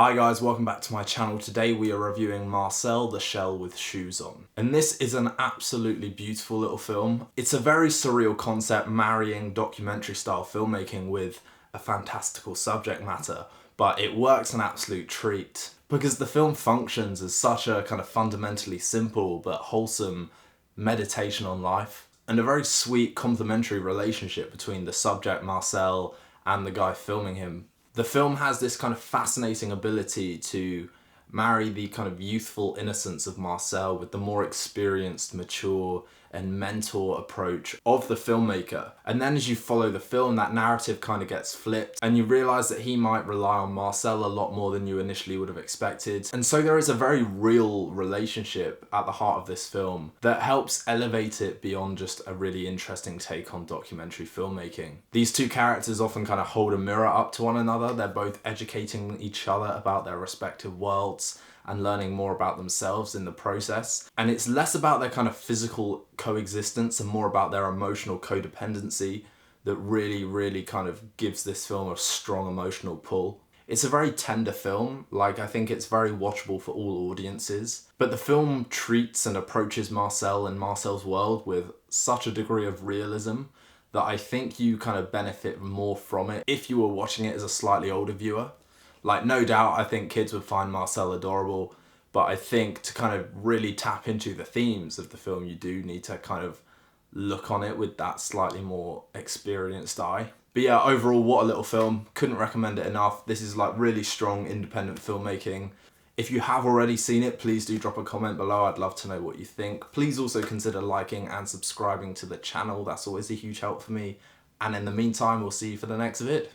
Hi guys, welcome back to my channel. Today we are reviewing Marcel, the Shell with Shoes On. And this is an absolutely beautiful little film. It's a very surreal concept, marrying documentary style filmmaking with a fantastical subject matter, but it works an absolute treat because the film functions as such a kind of fundamentally simple but wholesome meditation on life and a very sweet complementary relationship between the subject Marcel and the guy filming him. The film has this kind of fascinating ability to marry the kind of youthful innocence of Marcel with the more experienced, mature and mentor approach of the filmmaker. And then as you follow the film, that narrative kind of gets flipped and you realise that he might rely on Marcel a lot more than you initially would have expected. And so there is a very real relationship at the heart of this film that helps elevate it beyond just a really interesting take on documentary filmmaking. These two characters often kind of hold a mirror up to one another. They're both educating each other about their respective worlds and learning more about themselves in the process. And it's less about their kind of physical coexistence and more about their emotional codependency that really kind of gives this film a strong emotional pull. It's a very tender film, I think it's very watchable for all audiences, but the film treats and approaches Marcel and Marcel's world with such a degree of realism that I think you kind of benefit more from it if you were watching it as a slightly older viewer. No doubt I think kids would find Marcel adorable, but I think to kind of really tap into the themes of the film, you do need to kind of look on it with that slightly more experienced eye. But yeah, overall, what a little film. Couldn't recommend it enough. This is really strong independent filmmaking. If you have already seen it, please do drop a comment below. I'd love to know what you think. Please also consider liking and subscribing to the channel. That's always a huge help for me. And in the meantime, we'll see you for the next vid.